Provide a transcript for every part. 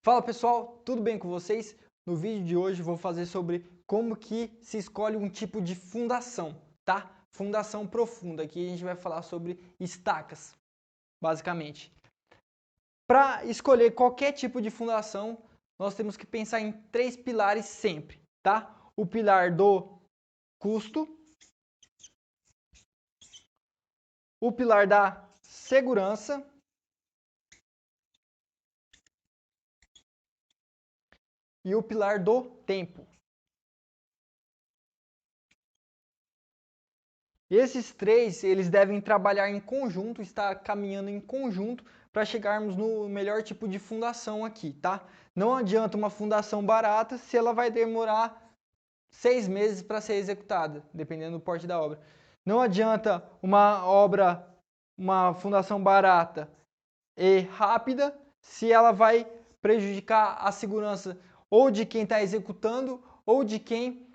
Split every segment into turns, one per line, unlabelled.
Fala pessoal, tudo bem com vocês? No vídeo de hoje vou fazer sobre como que se escolhe um tipo de fundação, tá? Fundação profunda, aqui a gente vai falar sobre estacas, basicamente. Para escolher qualquer tipo de fundação, nós temos que pensar em três pilares sempre, tá? O pilar do custo, o pilar da segurança e o pilar do tempo. Esses três, eles devem trabalhar em conjunto, estar caminhando em conjunto para chegarmos no melhor tipo de fundação aqui, tá? Não adianta uma fundação barata se ela vai demorar 6 meses para ser executada, dependendo do porte da obra. Não adianta uma fundação barata e rápida se ela vai prejudicar a segurança ou de quem está executando ou de quem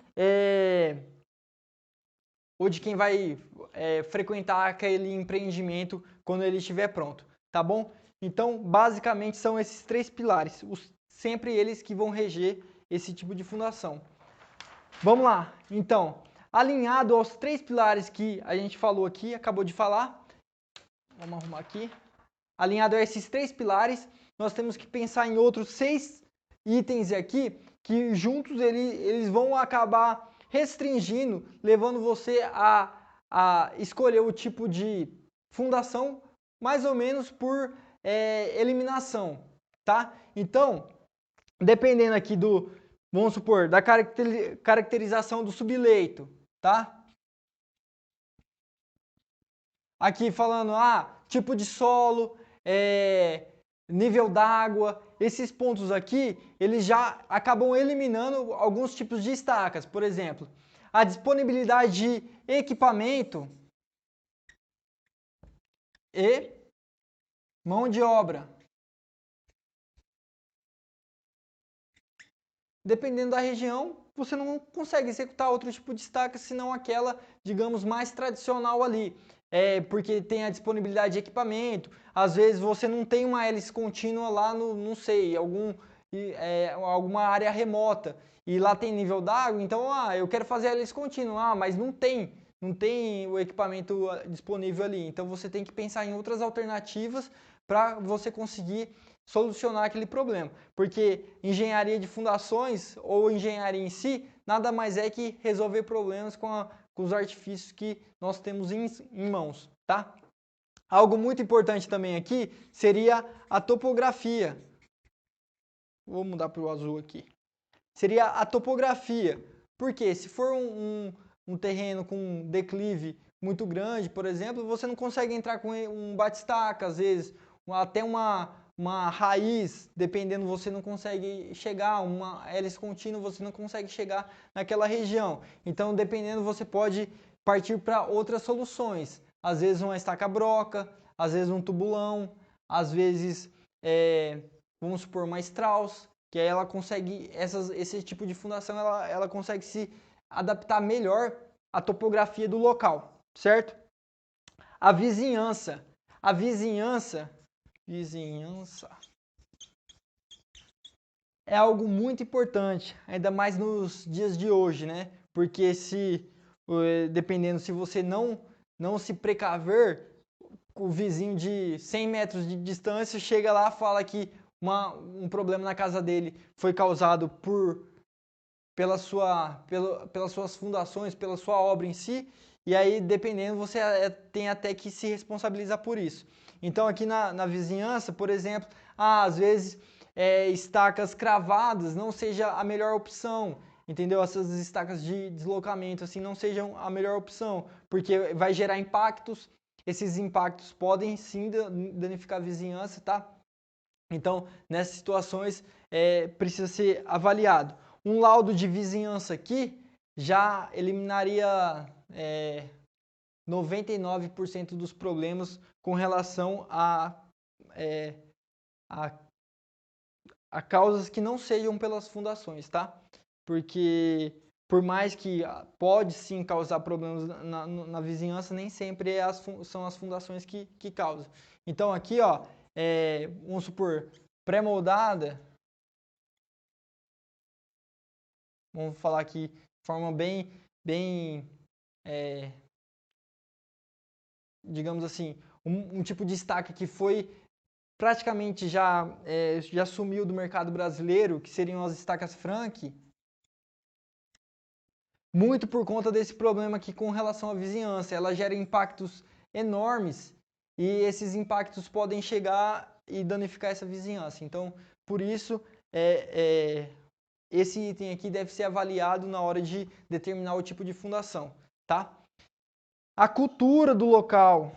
vai frequentar aquele empreendimento quando ele estiver pronto, tá bom? Então, basicamente são esses três pilares, sempre eles que vão reger esse tipo de fundação. Vamos lá, então, alinhado aos três pilares que a gente falou aqui, acabou de falar, vamos arrumar aqui, alinhado a esses três pilares, nós temos que pensar em outros 6 itens aqui, que juntos eles vão acabar restringindo, levando você a escolher o tipo de fundação mais ou menos por eliminação, tá? Então, dependendo aqui vamos supor, da caracterização do subleito, tá? Aqui falando, tipo de solo, nível d'água, esses pontos aqui, eles já acabam eliminando alguns tipos de estacas. Por exemplo, a disponibilidade de equipamento e mão de obra. Dependendo da região, você não consegue executar outro tipo de estaca senão aquela, digamos, mais tradicional ali. Porque tem a disponibilidade de equipamento, às vezes você não tem uma hélice contínua lá no, não sei, alguma área remota, e lá tem nível d'água, então, eu quero fazer a hélice contínua, mas não tem o equipamento disponível ali, então você tem que pensar em outras alternativas para você conseguir solucionar aquele problema. Porque engenharia de fundações ou engenharia em si nada mais é que resolver problemas com os artifícios que nós temos em mãos, tá? Algo muito importante também aqui seria a topografia. Vou mudar para o azul aqui. Seria a topografia. Porque se for um terreno com declive muito grande, por exemplo, você não consegue entrar com um batistaca, às vezes, até uma raiz, dependendo, você não consegue chegar, uma hélice contínua, você não consegue chegar naquela região. Então, dependendo, você pode partir para outras soluções. Às vezes uma estaca broca, às vezes um tubulão, às vezes, vamos supor, uma Strauss, que aí ela consegue, esse tipo de fundação, ela consegue se adaptar melhor à topografia do local, certo? A vizinhança. A vizinhança é algo muito importante, ainda mais nos dias de hoje, né? Porque dependendo, se você não se precaver, o vizinho de 100 metros de distância chega lá e fala que um problema na casa dele foi causado pelas suas fundações, pela sua obra em si, e aí, dependendo, você tem até que se responsabilizar por isso. Então, aqui na vizinhança, por exemplo, às vezes estacas cravadas não seja a melhor opção, entendeu? Essas estacas de deslocamento assim não sejam a melhor opção, porque vai gerar impactos, esses impactos podem sim danificar a vizinhança, tá? Então, nessas situações, precisa ser avaliado. Um laudo de vizinhança aqui já eliminaria 99% dos problemas com relação é, a, a causas que não sejam pelas fundações, tá? Porque por mais que pode sim causar problemas na vizinhança, nem sempre são as fundações que causam. Então aqui, vamos supor, pré-moldada, vamos falar aqui de forma bem digamos assim, um tipo de estaca que foi praticamente já sumiu do mercado brasileiro, que seriam as estacas Frank, muito por conta desse problema aqui com relação à vizinhança. Ela gera impactos enormes e esses impactos podem chegar e danificar essa vizinhança. Então, por isso, esse item aqui deve ser avaliado na hora de determinar o tipo de fundação, tá? A cultura do local.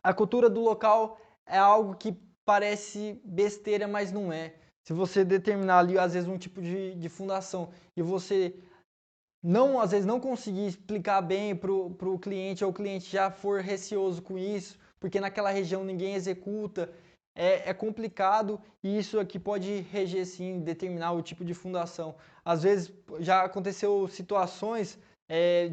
A cultura do local é algo que parece besteira, mas não é. Se você determinar ali, às vezes, um tipo de fundação e você não, às vezes, não conseguir explicar bem para o cliente, ou o cliente já for receoso com isso, porque naquela região ninguém executa, é complicado e isso aqui pode reger, sim, determinar o tipo de fundação. Às vezes, já aconteceu situações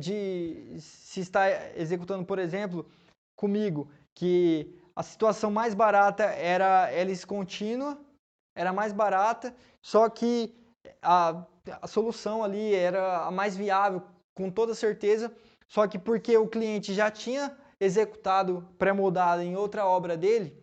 de se estar executando, por exemplo, comigo, que a situação mais barata era hélice contínua, era mais barata, só que a solução ali era a mais viável, com toda certeza, só que porque o cliente já tinha executado pré-moldado em outra obra dele,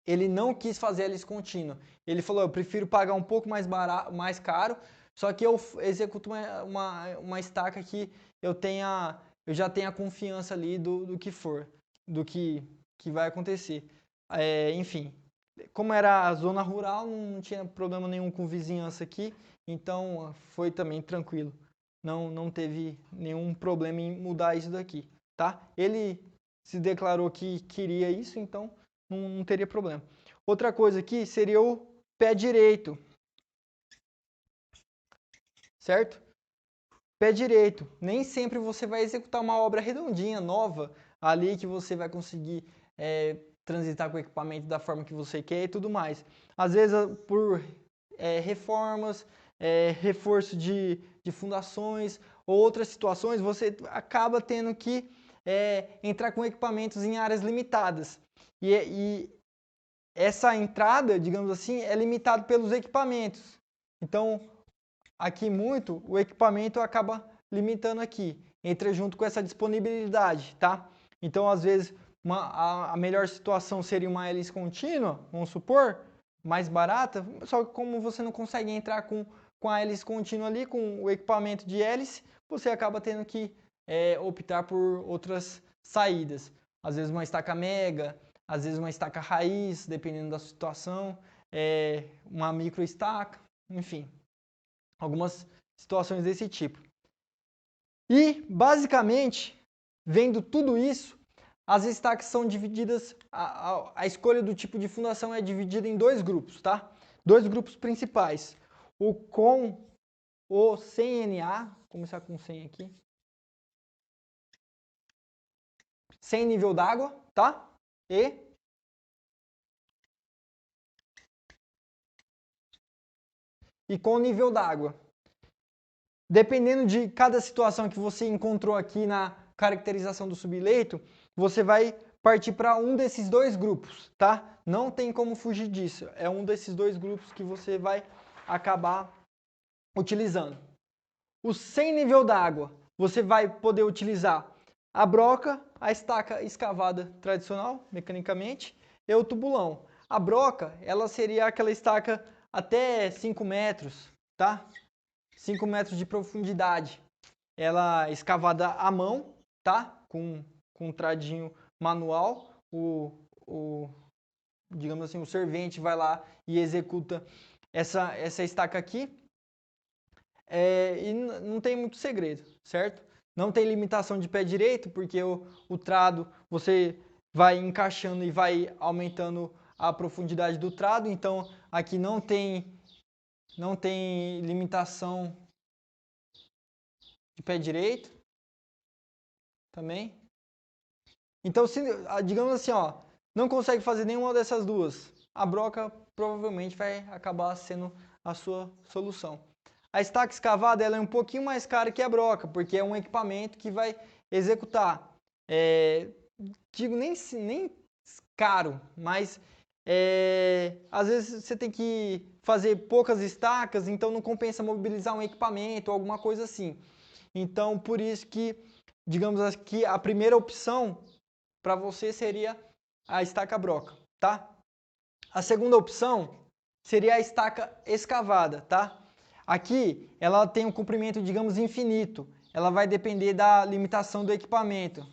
ele não quis fazer hélice contínua. Ele falou, eu prefiro pagar um pouco mais caro, só que eu executo uma estaca que eu já tenha confiança ali do que for, do que vai acontecer. Enfim, como era a zona rural, não tinha problema nenhum com vizinhança aqui, então foi também tranquilo. Não teve nenhum problema em mudar isso daqui, tá? Ele se declarou que queria isso, então não teria problema. Outra coisa aqui seria o pé direito, certo? Pé direito. Nem sempre você vai executar uma obra redondinha, nova, ali que você vai conseguir transitar com o equipamento da forma que você quer e tudo mais. Às vezes, por reformas, reforço de fundações ou outras situações, você acaba tendo que entrar com equipamentos em áreas limitadas. E essa entrada, digamos assim, é limitada pelos equipamentos. Então, aqui muito, o equipamento acaba limitando aqui. Entra junto com essa disponibilidade, tá? Então, às vezes, a melhor situação seria uma hélice contínua, vamos supor, mais barata, só que como você não consegue entrar com a hélice contínua ali, com o equipamento de hélice, você acaba tendo que optar por outras saídas. Às vezes uma estaca mega, às vezes uma estaca raiz, dependendo da situação, uma micro estaca, enfim, algumas situações desse tipo. E, basicamente, vendo tudo isso, as estacas são divididas, a escolha do tipo de fundação é dividida em dois grupos, tá? Dois grupos principais. O com o sem NA, vou começar com 100 aqui. Sem nível d'água, tá? E com nível d'água. Dependendo de cada situação que você encontrou aqui na caracterização do subleito, você vai partir para um desses dois grupos, tá? Não tem como fugir disso. É um desses dois grupos que você vai acabar utilizando. O sem nível d'água, você vai poder utilizar a broca, a estaca escavada tradicional, mecanicamente, e o tubulão. A broca, ela seria aquela estaca até 5 metros, tá? 5 metros de profundidade. Ela é escavada à mão, tá? Com um tradinho manual. Digamos assim, o servente vai lá e executa essa estaca aqui. E não tem muito segredo, certo? Não tem limitação de pé direito, porque o trado você vai encaixando e vai aumentando a profundidade do trado. Então, aqui não tem limitação de pé direito também. Então, se, digamos assim, ó, não consegue fazer nenhuma dessas duas, a broca provavelmente vai acabar sendo a sua solução. A estaca escavada ela é um pouquinho mais cara que a broca, porque é um equipamento que vai executar, digo nem caro, mas às vezes você tem que fazer poucas estacas, então não compensa mobilizar um equipamento ou alguma coisa assim. Então, por isso que, digamos aqui, a primeira opção para você seria a estaca broca, tá? A segunda opção seria a estaca escavada, tá? Aqui, ela tem um comprimento, digamos, infinito. Ela vai depender da limitação do equipamento.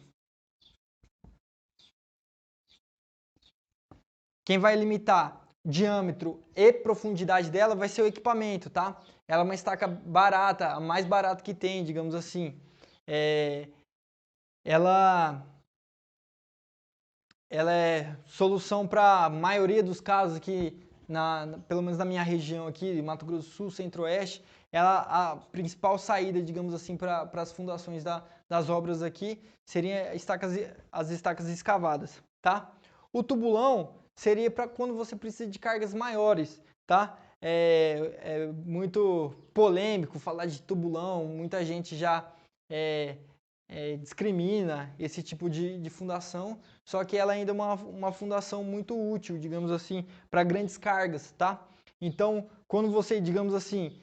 Quem vai limitar diâmetro e profundidade dela vai ser o equipamento, tá? Ela é uma estaca barata, a mais barata que tem, digamos assim. Ela é solução para a maioria dos casos aqui, pelo menos na minha região aqui, Mato Grosso do Sul, Centro-Oeste, ela a principal saída, digamos assim, para as fundações das obras aqui seriam as estacas escavadas, tá? O tubulão seria para quando você precisa de cargas maiores, tá? É muito polêmico falar de tubulão, muita gente já discrimina esse tipo de fundação, só que ela ainda é uma fundação muito útil, digamos assim, para grandes cargas, tá? Então, quando você, digamos assim,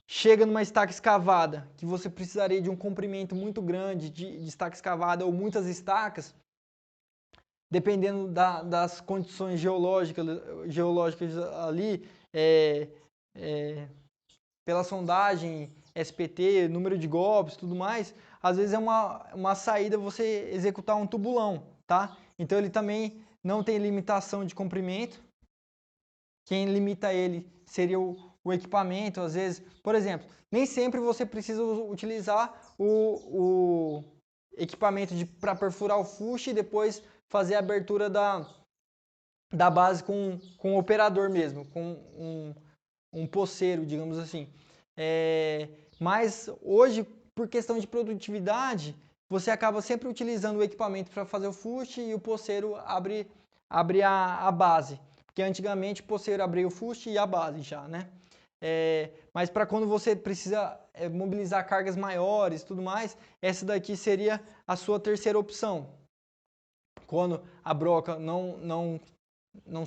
chega numa estaca escavada, que você precisaria de um comprimento muito grande de estaca escavada ou muitas estacas, dependendo das condições geológicas ali, pela sondagem, SPT, número de golpes, tudo mais, às vezes é uma saída você executar um tubulão, tá? Então ele também não tem limitação de comprimento. Quem limita ele seria o equipamento, às vezes, por exemplo, nem sempre você precisa utilizar o equipamento para perfurar o fuste e depois fazer a abertura da base com o operador mesmo, com um poceiro, digamos assim. Mas hoje, por questão de produtividade, você acaba sempre utilizando o equipamento para fazer o fuste e o poceiro abre a base. Porque antigamente o poceiro abria o fuste e a base já, né? Mas para quando você precisa mobilizar cargas maiores e tudo mais, essa daqui seria a sua terceira opção. Quando a broca não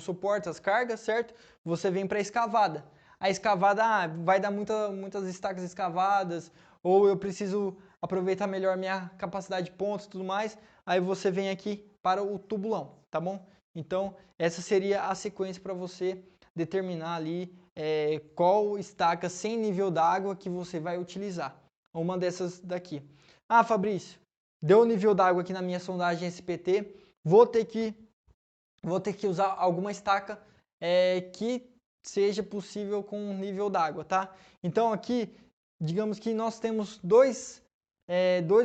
suporta as cargas, certo? Você vem para a escavada. A escavada vai dar muitas estacas escavadas, ou eu preciso aproveitar melhor minha capacidade de pontos e tudo mais, aí você vem aqui para o tubulão, tá bom? Então, essa seria a sequência para você determinar ali qual estaca sem nível d'água que você vai utilizar. Uma dessas daqui. Ah, Fabrício, deu nível d'água aqui na minha sondagem SPT, vou ter que usar alguma estaca que seja possível com nível d'água, tá? Então aqui, digamos que nós temos dois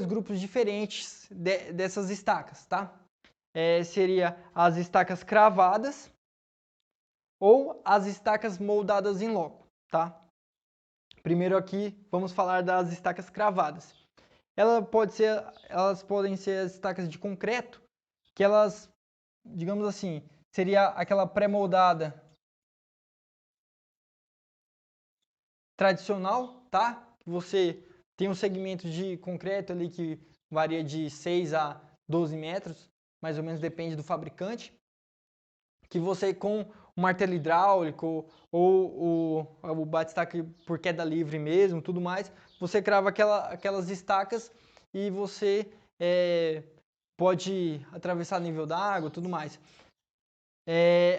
grupos diferentes dessas estacas, tá? Seria as estacas cravadas ou as estacas moldadas em loco, tá? Primeiro aqui, vamos falar das estacas cravadas. Elas podem ser as estacas de concreto, que elas, digamos assim, seria aquela pré-moldada tradicional, tá? Você tem um segmento de concreto ali que varia de 6 a 12 metros, mais ou menos depende do fabricante, que você com o martelo hidráulico ou o bate-estaca por queda livre mesmo, tudo mais, você crava aquelas estacas e você pode atravessar nível d'água, tudo mais.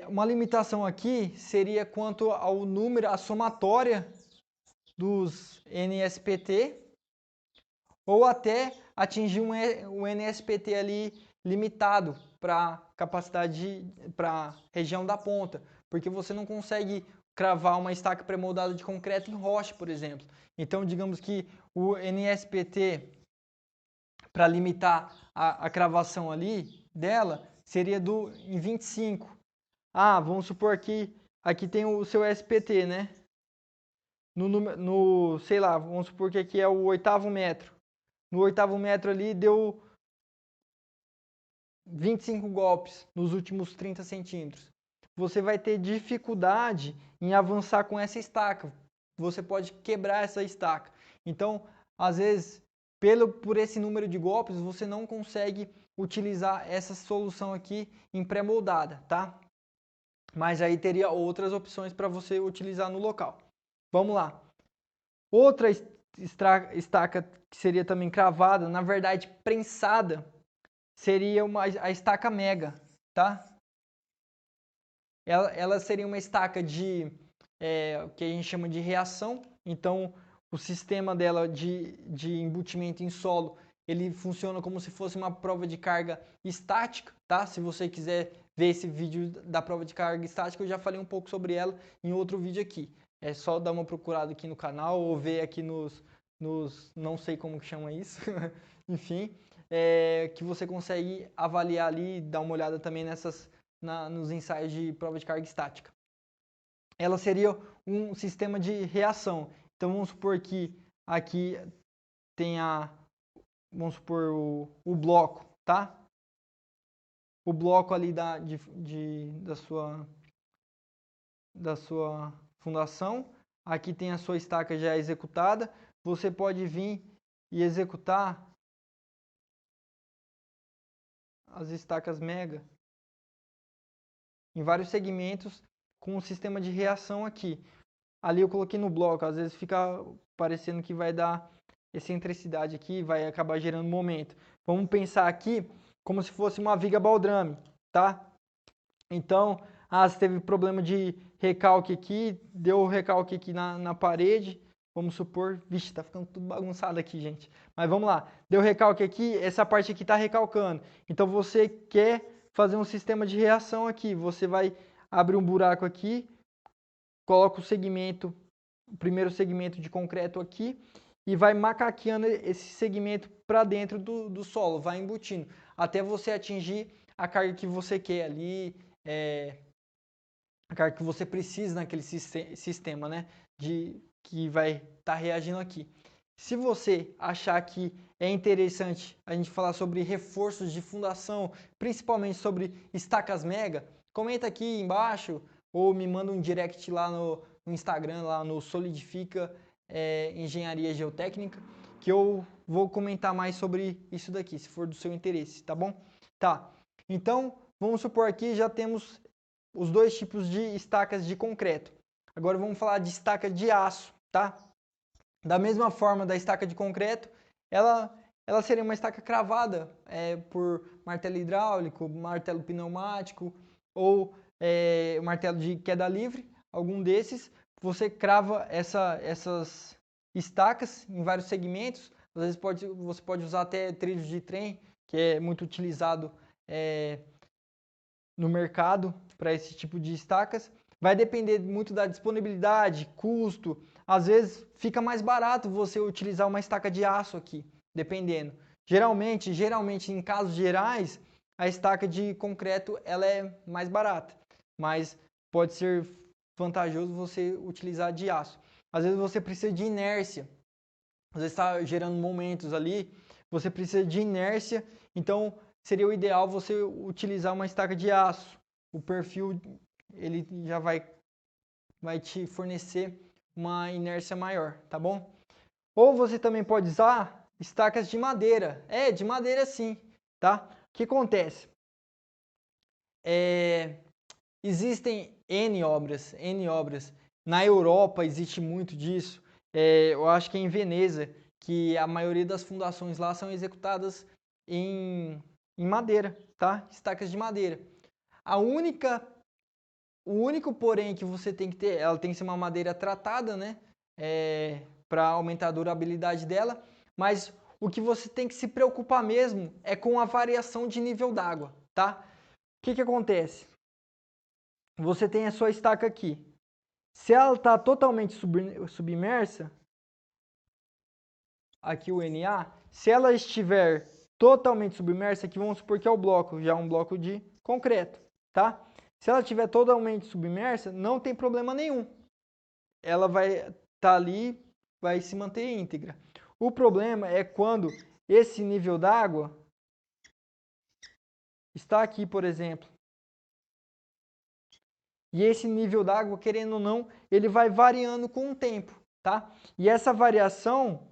Uma limitação aqui seria quanto ao número, a somatória dos NSPT ou até atingir um NSPT ali limitado para capacidade, para região da ponta, porque você não consegue cravar uma estaca pré-moldada de concreto em rocha, por exemplo. Então, digamos que o NSPT, para limitar a cravação ali dela, seria em 25. Ah, vamos supor que aqui tem o seu SPT, né? Sei lá, vamos supor que aqui é o 8º metro. No 8º metro ali deu 25 golpes nos últimos 30 centímetros. Você vai ter dificuldade em avançar com essa estaca. Você pode quebrar essa estaca. Então, às vezes, por esse número de golpes, você não consegue utilizar essa solução aqui em pré-moldada, tá? Mas aí teria outras opções para você utilizar no local. Vamos lá. Outra estaca que seria também cravada, na verdade prensada, seria a estaca mega, tá? Ela seria uma estaca que a gente chama de reação. Então, o sistema dela de embutimento em solo, ele funciona como se fosse uma prova de carga estática, tá? Se você quiser ver esse vídeo da prova de carga estática, eu já falei um pouco sobre ela em outro vídeo aqui. É só dar uma procurada aqui no canal ou ver aqui nos não sei como que chama isso, enfim, que você consegue avaliar ali, dar uma olhada também nos ensaios de prova de carga estática. Ela seria um sistema de reação. Então vamos supor que aqui tem vamos supor o bloco, tá? O bloco ali da sua fundação. Aqui tem a sua estaca já executada. Você pode vir e executar as estacas mega em vários segmentos com um sistema de reação aqui. Ali eu coloquei no bloco, às vezes fica parecendo que vai dar excentricidade aqui, vai acabar gerando momento. Vamos pensar aqui como se fosse uma viga baldrame, tá? Então, se teve problema de recalque aqui, deu recalque aqui na parede, vamos supor, vixe, tá ficando tudo bagunçado aqui, gente. Mas vamos lá, deu recalque aqui, essa parte aqui tá recalcando. Então, você quer fazer um sistema de reação aqui, você vai abrir um buraco aqui, coloca o primeiro segmento de concreto aqui e vai macaqueando esse segmento para dentro do solo, vai embutindo, até você atingir a carga que você quer ali, a carga que você precisa naquele sistema, né, que vai estar reagindo aqui. Se você achar que é interessante a gente falar sobre reforços de fundação, principalmente sobre estacas mega, comenta aqui embaixo ou me manda um direct lá no Instagram, lá no Solidifica Engenharia Geotécnica, que eu vou comentar mais sobre isso daqui, se for do seu interesse, tá bom? Tá, então vamos supor aqui já temos os dois tipos de estacas de concreto. Agora vamos falar de estaca de aço, tá? Da mesma forma da estaca de concreto, ela seria uma estaca cravada por martelo hidráulico, martelo pneumático ou martelo de queda livre, algum desses. Você crava essas estacas em vários segmentos. Às vezes você pode usar até trilhos de trem, que é muito utilizado no mercado para esse tipo de estacas. Vai depender muito da disponibilidade, custo. Às vezes fica mais barato você utilizar uma estaca de aço aqui, dependendo. Geralmente em casos gerais, a estaca de concreto ela é mais barata, mas pode ser vantajoso você utilizar de aço. Às vezes você precisa de inércia, às vezes está gerando momentos ali, você precisa de inércia, então seria o ideal você utilizar uma estaca de aço. O perfil ele já vai te fornecer uma inércia maior, tá bom? Ou você também pode usar estacas de madeira. De madeira sim, tá? O que acontece? Existem N obras. Na Europa existe muito disso. Eu acho que é em Veneza, que a maioria das fundações lá são executadas em madeira, tá? Estacas de madeira. O único porém que você tem que ter, ela tem que ser uma madeira tratada, né? Para aumentar a durabilidade dela. Mas o que você tem que se preocupar mesmo é com a variação de nível d'água, tá? O que acontece? Você tem a sua estaca aqui. Se ela está totalmente submersa, aqui o NA, se ela estiver totalmente submersa, aqui vamos supor que é o bloco, já é um bloco de concreto, tá? Se ela estiver totalmente submersa, não tem problema nenhum. Ela vai estar ali, vai se manter íntegra. O problema é quando esse nível d'água está aqui, por exemplo. E esse nível d'água, querendo ou não, ele vai variando com o tempo, tá? E essa variação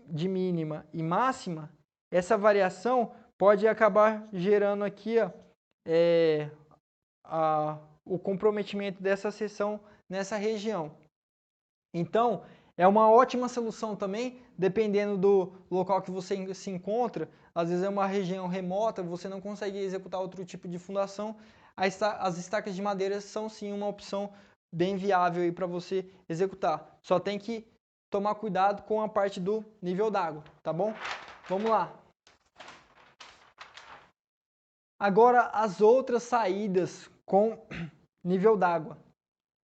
de mínima e máxima, essa variação pode acabar gerando aqui ó, o comprometimento dessa seção nessa região. Então, é uma ótima solução também, dependendo do local que você se encontra. Às vezes é uma região remota, você não consegue executar outro tipo de fundação. As estacas de madeira são sim uma opção bem viável para você executar. Só tem que tomar cuidado com a parte do nível d'água, tá bom? Vamos lá. Agora as outras saídas com nível d'água,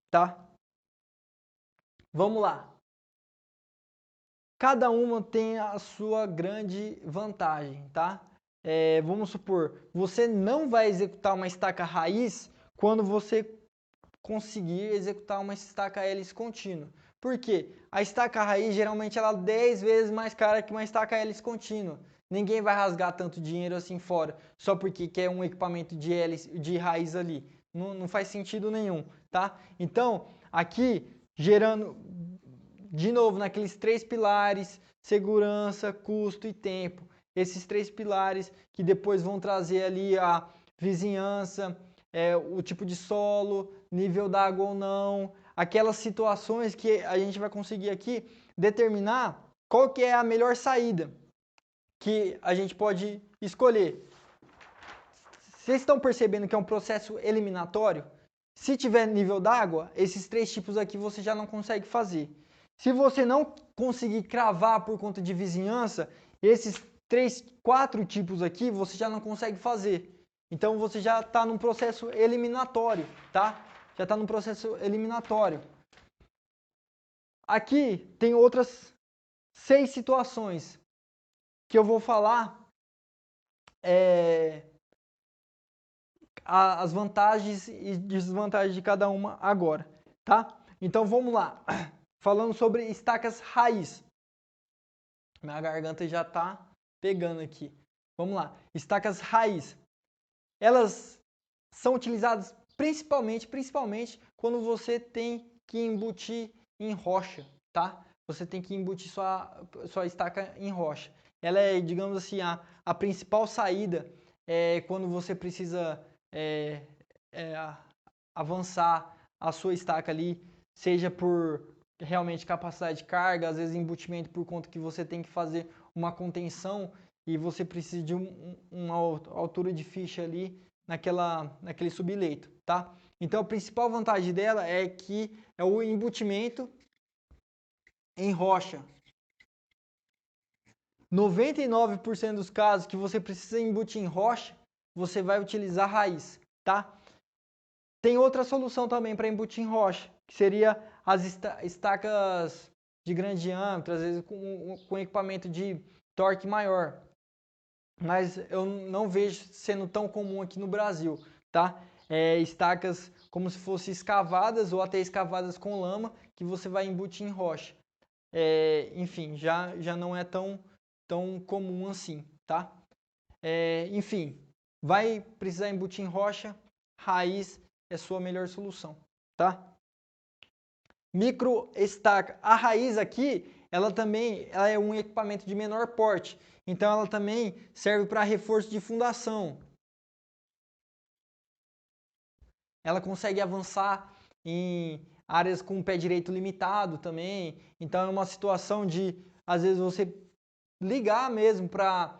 tá? Vamos lá. Cada uma tem a sua grande vantagem, tá? Vamos supor, você não vai executar uma estaca raiz quando você conseguir executar uma estaca hélice contínua. Por quê? A estaca raiz geralmente ela é 10 vezes mais cara que uma estaca hélice contínua. Ninguém vai rasgar tanto dinheiro assim fora, só porque quer um equipamento de hélice, de raiz ali. Não faz sentido nenhum, tá? Então, aqui, gerando, de novo, naqueles 3 pilares, segurança, custo e tempo. Esses 3 pilares que depois vão trazer ali a vizinhança, o tipo de solo, nível d'água ou não, aquelas situações que a gente vai conseguir aqui determinar qual que é a melhor saída que a gente pode escolher. Vocês estão percebendo que é um processo eliminatório? Se tiver nível d'água, esses 3 tipos aqui você já não consegue fazer. Se você não conseguir cravar por conta de vizinhança, esses 4 tipos aqui você já não consegue fazer. Então você já está num processo eliminatório, tá? Já está num processo eliminatório. Aqui tem outras 6 situações que eu vou falar as vantagens e desvantagens de cada uma agora, tá? Então vamos lá. Falando sobre estacas raiz. Minha garganta já está pegando aqui. Vamos lá. Estacas raiz. Elas são utilizadas principalmente quando você tem que embutir em rocha, tá? Você tem que embutir sua estaca em rocha. Ela é, digamos assim, a principal saída quando você precisa avançar a sua estaca ali, seja por realmente capacidade de carga, às vezes embutimento por conta que você tem que fazer uma contenção e você precisa de uma altura de ficha ali naquele subleito, tá? Então a principal vantagem dela é que é o embutimento em rocha. 99% dos casos que você precisa embutir em rocha, você vai utilizar raiz, tá? Tem outra solução também para embutir em rocha, que seria as estacas de grande diâmetro, às vezes com equipamento de torque maior. Mas eu não vejo sendo tão comum aqui no Brasil, tá? Estacas como se fossem escavadas ou até escavadas com lama, que você vai embutir em rocha. Enfim, já não é tão comum assim, tá? Enfim, vai precisar embutir em rocha, raiz é sua melhor solução, tá? Micro estaca. A raiz aqui, ela é um equipamento de menor porte, então ela também serve para reforço de fundação. Ela consegue avançar em áreas com pé direito limitado também, então é uma situação de, às vezes, você ligar mesmo para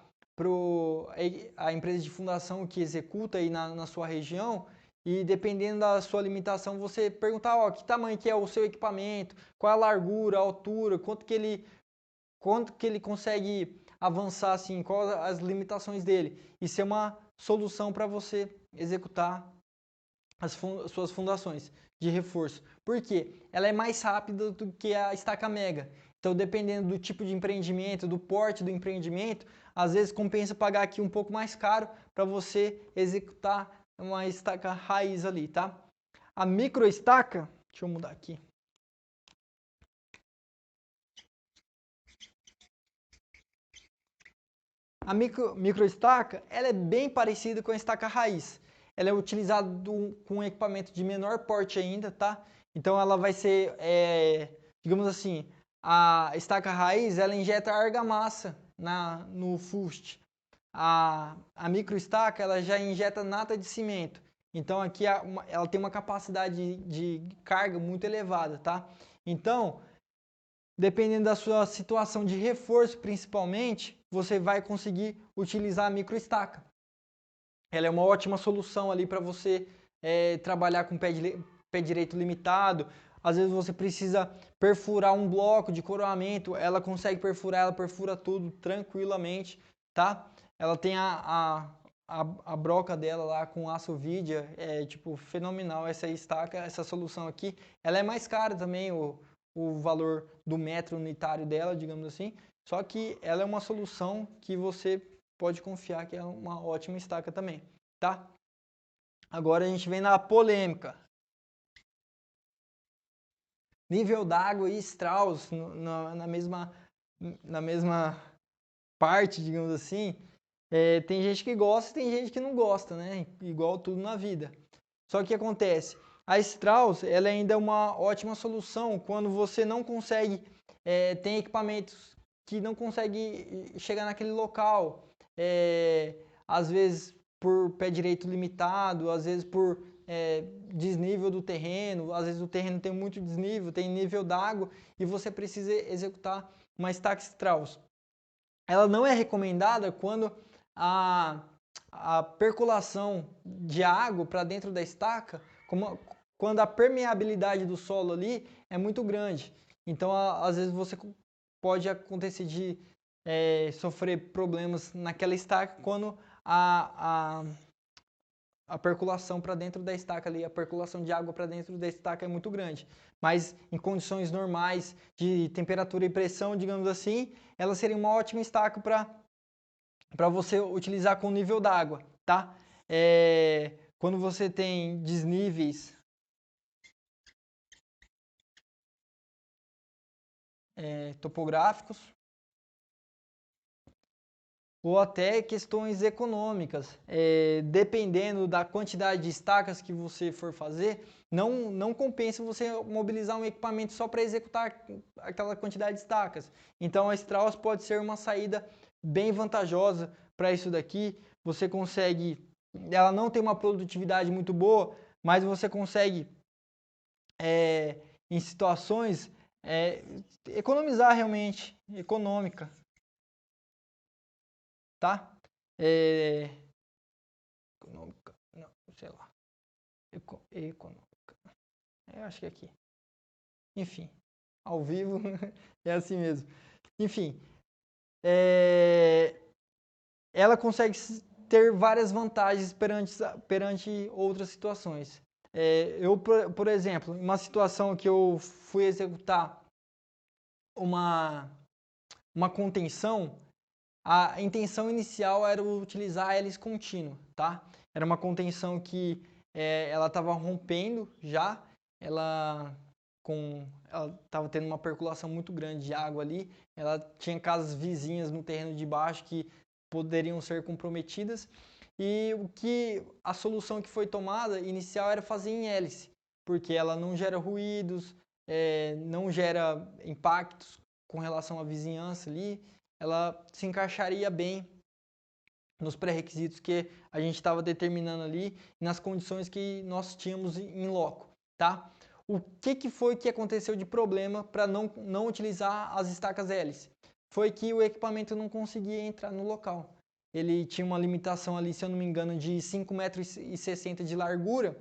a empresa de fundação que executa aí na sua região e dependendo da sua limitação você perguntar, ó, que tamanho que é o seu equipamento, qual a largura, a altura, quanto que ele consegue avançar assim, quais as limitações dele. Isso é uma solução para você executar as suas fundações de reforço. Por quê? Ela é mais rápida do que a estaca mega. Então, dependendo do tipo de empreendimento, do porte do empreendimento, às vezes compensa pagar aqui um pouco mais caro para você executar uma estaca raiz ali, tá? A micro estaca, deixa eu mudar aqui. A micro estaca, ela é bem parecida com a estaca raiz. Ela é utilizada com um equipamento de menor porte ainda, tá? Então ela vai ser, digamos assim, a estaca raiz, ela injeta argamassa no fuste. A micro estaca, ela já injeta nata de cimento. Então aqui ela tem uma capacidade de carga muito elevada, tá? Então, dependendo da sua situação de reforço, principalmente, você vai conseguir utilizar a microestaca. Ela é uma ótima solução ali para você trabalhar com pé direito limitado. Às vezes você precisa perfurar um bloco de coroamento, ela consegue perfurar, ela perfura tudo tranquilamente, tá? Ela tem a broca dela lá com aço vidia, é tipo fenomenal essa estaca, essa solução aqui. Ela é mais cara também, o valor do metro unitário dela, digamos assim. Só que ela é uma solução que você pode confiar que é uma ótima estaca também, tá? Agora a gente vem na polêmica. Nível d'água e Strauss na mesma parte, digamos assim. Tem gente que gosta e tem gente que não gosta, né? Igual tudo na vida. Só que o que acontece? A Strauss, ela ainda é uma ótima solução quando você não consegue, tem equipamentos que não consegue chegar naquele local. Às vezes por pé direito limitado, às vezes por desnível do terreno, às vezes o terreno tem muito desnível, tem nível d'água e você precisa executar uma estaca Strauss. Ela não é recomendada quando a percolação de água para dentro da estaca, quando a permeabilidade do solo ali é muito grande. Então, às vezes você pode acontecer de sofrer problemas naquela estaca quando a percolação para dentro da estaca ali, a percolação de água para dentro da estaca é muito grande. Mas em condições normais de temperatura e pressão, digamos assim, ela seria uma ótima estaca para você utilizar com nível d'água, tá? Quando você tem desníveis topográficos, ou até questões econômicas. Dependendo da quantidade de estacas que você for fazer, não compensa você mobilizar um equipamento só para executar aquela quantidade de estacas. Então a Strauss pode ser uma saída bem vantajosa para isso daqui. Você consegue, ela não tem uma produtividade muito boa, mas você consegue em situações economizar realmente, econômica, tá? Econômica, não, sei lá. Econômica. Acho que é aqui. Enfim, ao vivo é assim mesmo. Enfim, ela consegue ter várias vantagens perante outras situações. Por exemplo, em uma situação que eu fui executar uma contenção, a intenção inicial era utilizar a hélice contínua, tá? Era uma contenção que ela estava rompendo já, ela estava tendo uma percolação muito grande de água ali, ela tinha casas vizinhas no terreno de baixo que poderiam ser comprometidas, e a solução que foi tomada inicial era fazer em hélice, porque ela não gera ruídos, não gera impactos com relação à vizinhança ali, ela se encaixaria bem nos pré-requisitos que a gente estava determinando ali, nas condições que nós tínhamos em loco, tá? O que foi que aconteceu de problema para não utilizar as estacas hélice? Foi que o equipamento não conseguia entrar no local. Ele tinha uma limitação ali, se eu não me engano, de 5,60 metros de largura,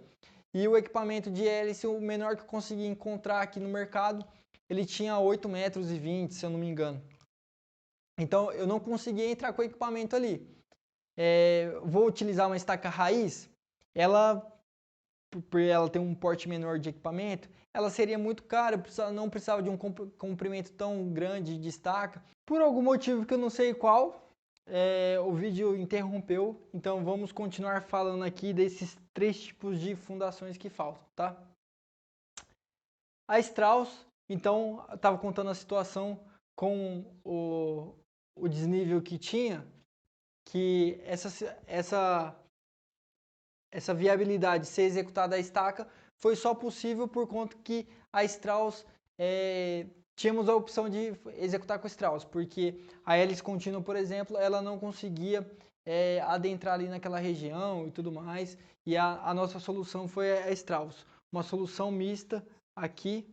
e o equipamento de hélice, o menor que eu consegui encontrar aqui no mercado, ele tinha 8,20 metros, se eu não me engano. Então, eu não conseguia entrar com o equipamento ali. Vou utilizar uma estaca raiz, por ela ter um porte menor de equipamento, ela seria muito cara, não precisava de um comprimento tão grande de estaca. Por algum motivo que eu não sei qual, o vídeo interrompeu, então vamos continuar falando aqui desses 3 tipos de fundações que faltam, tá? A Strauss, então, estava contando a situação com o desnível que tinha, que essa viabilidade de ser executada a estaca foi só possível por conta que a Strauss, tínhamos a opção de executar com Strauss, porque a hélice contínua, por exemplo, ela não conseguia adentrar ali naquela região e tudo mais. E a nossa solução foi a Strauss, uma solução mista aqui,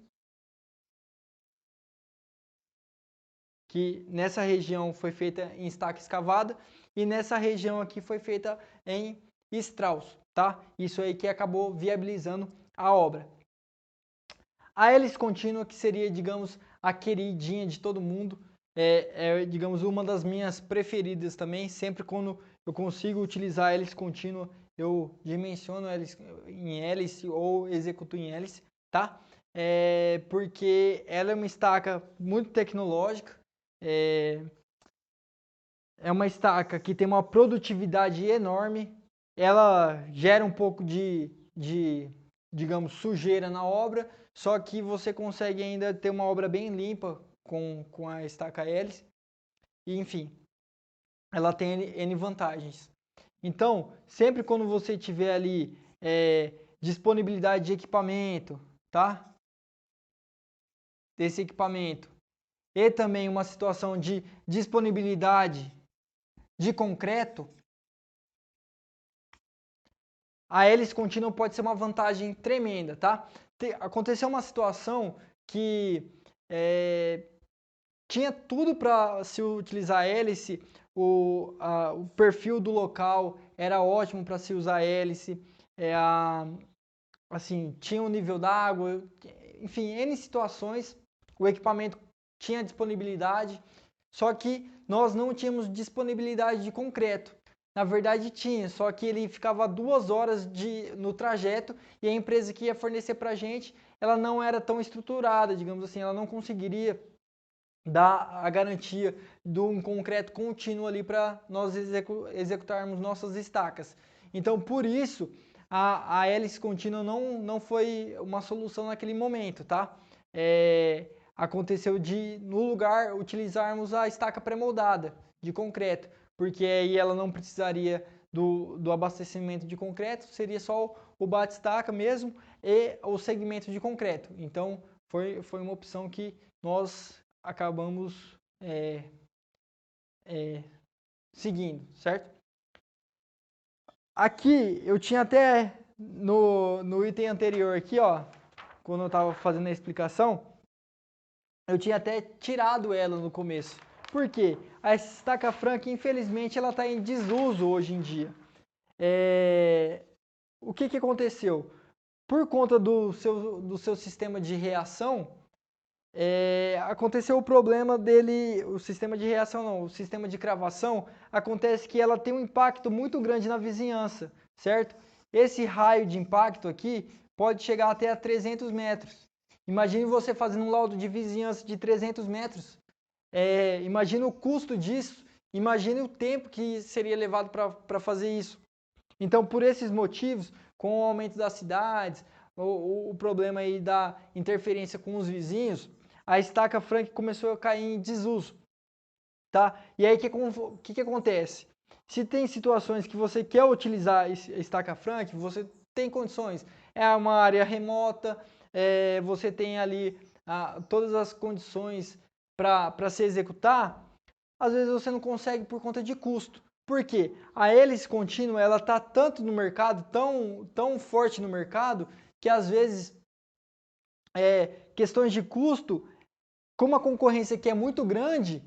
que nessa região foi feita em estaca escavada e nessa região aqui foi feita em Strauss, tá? Isso aí que acabou viabilizando a obra. A hélice contínua, que seria, digamos, a queridinha de todo mundo, digamos, uma das minhas preferidas também. Sempre quando eu consigo utilizar a hélice contínua, eu dimensiono em hélice ou executo em hélice, tá? Porque ela é uma estaca muito tecnológica, é uma estaca que tem uma produtividade enorme, ela gera um pouco digamos, sujeira na obra, só que você consegue ainda ter uma obra bem limpa com a estaca hélice, e enfim, ela tem N vantagens. Então, sempre quando você tiver ali disponibilidade de equipamento, tá? Desse equipamento, e também uma situação de disponibilidade de concreto, a hélice contínua pode ser uma vantagem tremenda, tá? Aconteceu uma situação que tinha tudo para se utilizar a hélice, o perfil do local era ótimo para se usar a hélice, assim, tinha um nível d'água, enfim, N situações, o equipamento tinha disponibilidade, só que nós não tínhamos disponibilidade de concreto. Na verdade tinha, só que ele ficava 2 horas no trajeto e a empresa que ia fornecer para a gente, ela não era tão estruturada, digamos assim, ela não conseguiria dar a garantia de um concreto contínuo ali para nós executarmos nossas estacas. Então, por isso, a hélice contínua não foi uma solução naquele momento, tá? Aconteceu de, no lugar, utilizarmos a estaca pré-moldada de concreto, porque aí ela não precisaria do abastecimento de concreto, seria só o bate-estaca mesmo e o segmento de concreto. Então, foi uma opção que nós acabamos seguindo, certo? Aqui, eu tinha até no item anterior aqui, ó, quando eu estava fazendo a explicação, eu tinha até tirado ela no começo. Por quê? A estaca franca, infelizmente, ela está em desuso hoje em dia. O que aconteceu? Por conta do seu sistema de reação, aconteceu o problema dele, o sistema de reação não, o sistema de cravação, acontece que ela tem um impacto muito grande na vizinhança, certo? Esse raio de impacto aqui pode chegar até a 300 metros. Imagine você fazendo um laudo de vizinhança de 300 metros. Imagine o custo disso, imagine o tempo que seria levado para fazer isso. Então, por esses motivos, com o aumento das cidades, o problema aí da interferência com os vizinhos, a estaca franca começou a cair em desuso, tá? E aí, o que acontece? Se tem situações que você quer utilizar a estaca franca, você tem condições, é uma área remota, você tem ali todas as condições para se executar, às vezes você não consegue por conta de custo. Por quê? A hélice contínua, ela está tanto no mercado, tão forte no mercado, que às vezes questões de custo, como a concorrência aqui é muito grande,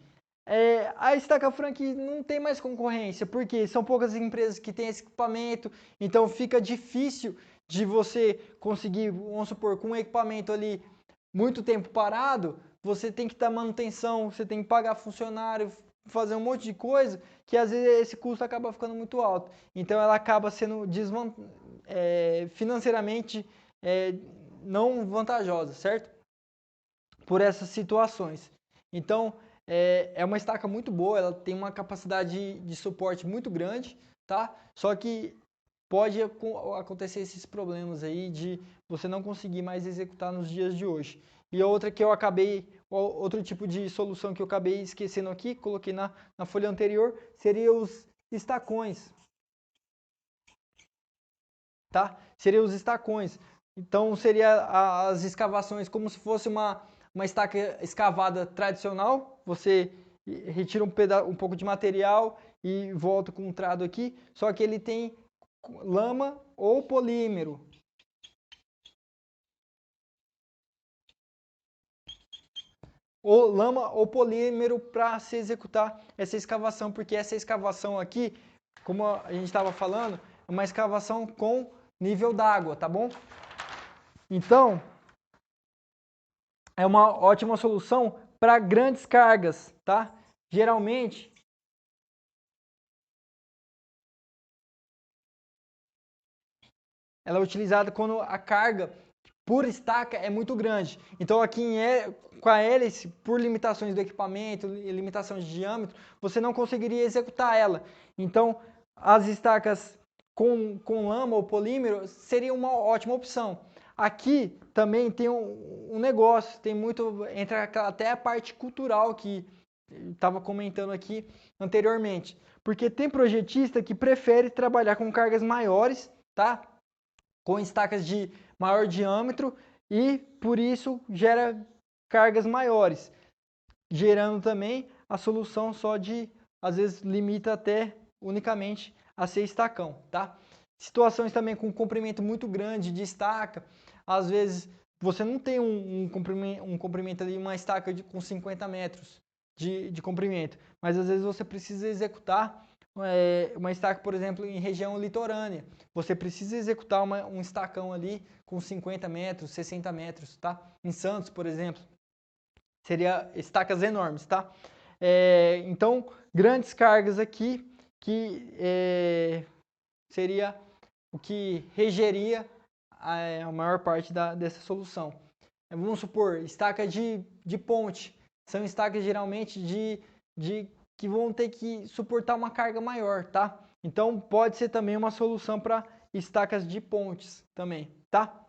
a estaca franca não tem mais concorrência, porque são poucas empresas que têm esse equipamento, então fica difícil de você conseguir, vamos supor, com um equipamento ali muito tempo parado, você tem que dar manutenção, você tem que pagar funcionário, fazer um monte de coisa, que às vezes esse custo acaba ficando muito alto. Então ela acaba sendo financeiramente não vantajosa, certo? Por essas situações. Então, é uma estaca muito boa, ela tem uma capacidade de suporte muito grande, tá? Só que pode acontecer esses problemas aí de você não conseguir mais executar nos dias de hoje. E outra que eu acabei, outro tipo de solução que eu acabei esquecendo aqui, coloquei na folha anterior, seria os estacões, tá? Seria os estacões. Então, seria as escavações como se fosse uma estaca escavada tradicional. Você retira um pouco de material e volto com um trado aqui, só que ele tem lama ou polímero. Ou lama ou polímero para se executar essa escavação, porque essa escavação aqui, como a gente estava falando, é uma escavação com nível d'água, tá bom? Então, é uma ótima solução para grandes cargas, tá? Geralmente, ela é utilizada quando a carga por estaca é muito grande. Então aqui com a hélice, por limitações do equipamento e limitação de diâmetro, você não conseguiria executar ela. Então as estacas com lama ou polímero seria uma ótima opção. Aqui também tem um negócio, tem muito, entra até a parte cultural que estava comentando aqui anteriormente. Porque tem projetista que prefere trabalhar com cargas maiores, tá? Com estacas de maior diâmetro e por isso gera cargas maiores, gerando também a solução só de, às vezes limita até unicamente a ser estacão, tá? Situações também com comprimento muito grande de estaca, às vezes você não tem um comprimento ali, uma estaca com 50 metros de comprimento, mas às vezes você precisa executar uma estaca, por exemplo, em região litorânea. Você precisa executar um estacão ali com 50 metros, 60 metros, tá? Em Santos, por exemplo, seria estacas enormes, tá? Então, grandes cargas aqui, que seria o que regeria a maior parte dessa solução. Vamos supor, estaca de ponte. São estacas geralmente que vão ter que suportar uma carga maior, tá? Então pode ser também uma solução para estacas de pontes também, tá?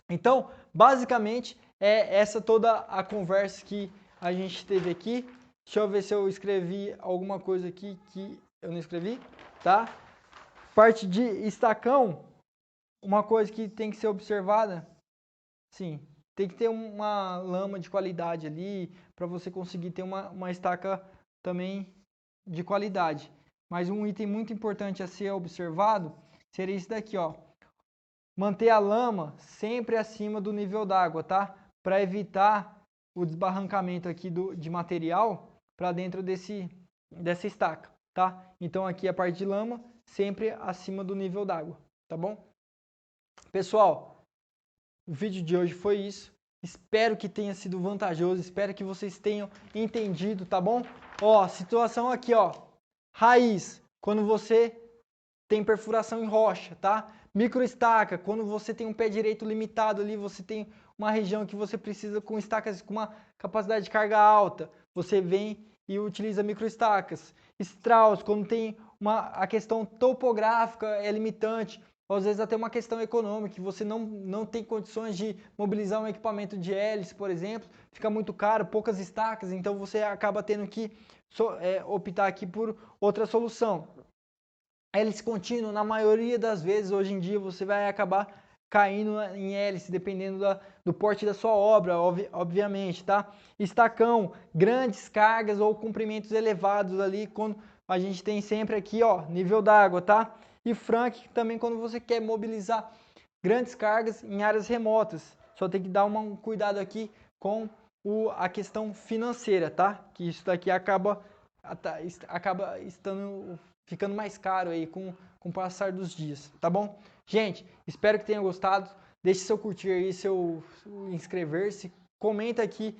Então, basicamente, é essa toda a conversa que a gente teve aqui. Deixa eu ver se eu escrevi alguma coisa aqui que eu não escrevi, tá? Parte de estacão, uma coisa que tem que ser observada, sim, tem que ter uma lama de qualidade ali para você conseguir ter uma estaca também de qualidade. Mas um item muito importante a ser observado seria isso daqui, ó. Manter a lama sempre acima do nível d'água, tá? Para evitar o desbarrancamento aqui de material para dentro dessa estaca, tá? Então aqui a parte de lama sempre acima do nível d'água, tá bom? Pessoal, o vídeo de hoje foi isso. Espero que tenha sido vantajoso, espero que vocês tenham entendido, tá bom? Ó, situação aqui, ó. Raiz, quando você tem perfuração em rocha, tá? Microestaca, quando você tem um pé direito limitado ali, você tem uma região que você precisa com estacas com uma capacidade de carga alta, você vem e utiliza microestacas. Strauss, quando tem a questão topográfica é limitante, ou às vezes até uma questão econômica, que você não tem condições de mobilizar um equipamento de hélice, por exemplo, fica muito caro, poucas estacas, então você acaba tendo que optar aqui por outra solução. Hélice contínua, na maioria das vezes, hoje em dia, você vai acabar caindo em hélice, dependendo do porte da sua obra, obviamente, tá? Estacão, grandes cargas ou comprimentos elevados ali, quando a gente tem sempre aqui, ó, nível d'água, tá? E Frank também quando você quer mobilizar grandes cargas em áreas remotas. Só tem que dar um cuidado aqui com a questão financeira, tá? Que isso daqui acaba ficando mais caro aí com o passar dos dias, tá bom? Gente, espero que tenham gostado. Deixe seu curtir aí, seu inscrever-se. Comenta aqui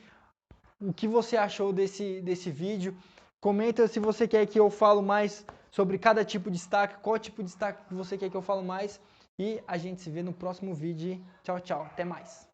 o que você achou desse vídeo. Comenta se você quer que eu falo mais sobre cada tipo de estaca, qual tipo de estaca que você quer que eu falo mais. E a gente se vê no próximo vídeo. Tchau, tchau. Até mais.